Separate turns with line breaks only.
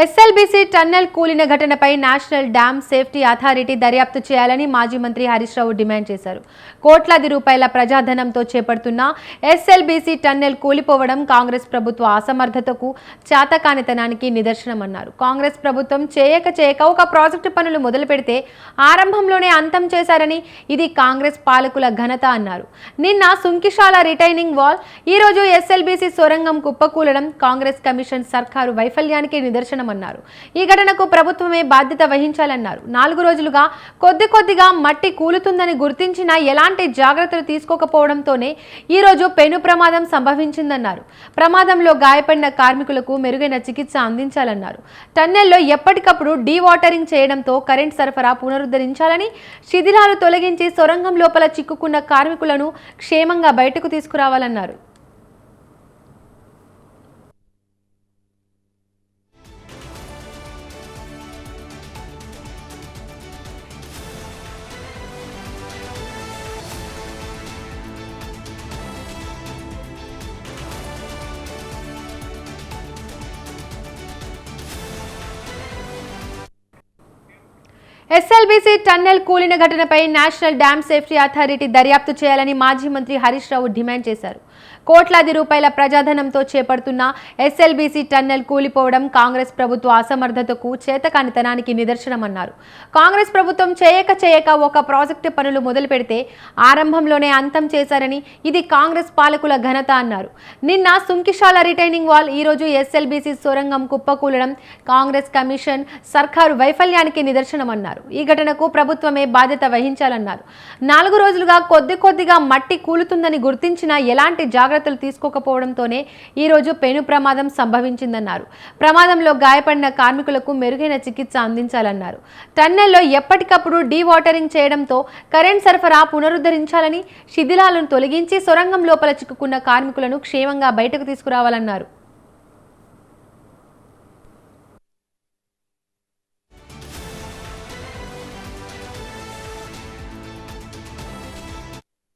SLBC tunnel కూలిన ఘటనపై national dam safety authority దర్యాప్తు చేయాలని మాజీ మంత్రి హరీష్ రావు డిమాండ్ చేశారు. కోట్లాది రూపాయల ప్రజాధనంతో చేపడుతున్న ఎస్ఎల్బీసీ టన్నెల్ కూలిపోవడం కాంగ్రెస్ ప్రభుత్వ అసమర్థతకు, చాతకానితనానికి నిదర్శనమన్నారు. కాంగ్రెస్ ప్రభుత్వం చేయక ఒక ప్రాజెక్టు పనులు మొదలు పెడితే ఆరంభంలోనే అంతం చేశారని, ఇది కాంగ్రెస్ పాలకుల ఘనత అన్నారు. నిన్న సుంకిశాల రిటైనింగ్ వాల్, ఈ రోజు ఎస్ఎల్బీసీ సొరంగం కుప్పకూలడం కాంగ్రెస్ కమిషన్ సర్కారు వైఫల్యానికి నిదర్శనం అన్నారు. ఈ ఘటనకు ప్రభుత్వమే బాధ్యత వహించాలన్నారు. 4 రోజులుగా కొద్దిగా మట్టి కూలుతుందని గుర్తించినా ఎలాంటి జాగ్రత్తలు తీసుకోకపోవడంతోనే ఈ రోజు పెను ప్రమాదం సంభవించిందన్నారు. ప్రమాదంలో గాయపడిన కార్మికులకు మెరుగైన చికిత్స అందించాలన్నారు. టన్నెల్లో ఎప్పటికప్పుడు డీవాటరింగ్ చేయడంతో కరెంట్ సరఫరా పునరుద్ధరించాలని, శిథిలాలు తొలగించి సొరంగం లోపల చిక్కుకున్న కార్మికులను క్షేమంగా బయటకు తీసుకురావాలన్నారు. ఎస్ఎల్బీసీ టన్నెల్ కూలిన ఘటనపై నేషనల్ డ్యామ్ సేఫ్టీ అథారిటీ దర్యాప్తు చేయాలని మాజీ మంత్రి హరీష్ రావు డిమాండ్ చేశారు. కోట్లాది రూపాయల ప్రజాధనంతో చేపడుతున్న ఎస్ఎల్బీసీ టన్నెల్ కూలిపోవడం కాంగ్రెస్ ప్రభుత్వ అసమర్థతకు, చేతకానితనానికి నిదర్శనమన్నారు. కాంగ్రెస్ ప్రభుత్వం చేయక ఒక ప్రాజెక్టు పనులు మొదలు పెడితే ఆరంభంలోనే అంతం చేశారని, ఇది కాంగ్రెస్ పాలకుల ఘనత అన్నారు. నిన్న సుంకిశాల రిటైనింగ్ వాల్, ఈ రోజు ఎస్ఎల్బీసీ సొరంగం కుప్పకూలడం కాంగ్రెస్ కమిషన్ సర్కారు వైఫల్యానికి నిదర్శనమన్నారు. ఈ ఘటనకు ప్రభుత్వమే బాధ్యత వహించాలన్నారు. 4 రోజులుగా కొద్దిగా మట్టి కూలుతుందని గుర్తించినా ఎలాంటి జాగ్రత్తలు తీసుకోకపోవడంతోనే ఈ రోజు పెను ప్రమాదం సంభవించిందన్నారు. ప్రమాదంలో గాయపడిన కార్మికులకు మెరుగైన చికిత్స అందించాలన్నారు. టన్నెల్లో ఎప్పటికప్పుడు డీవాటరింగ్ చేయడంతో కరెంట్ సరఫరా పునరుద్ధరించాలని, శిథిలాలను తొలగించి సొరంగం లోపల చిక్కుకున్న కార్మికులను క్షేమంగా బయటకు తీసుకురావాలన్నారు.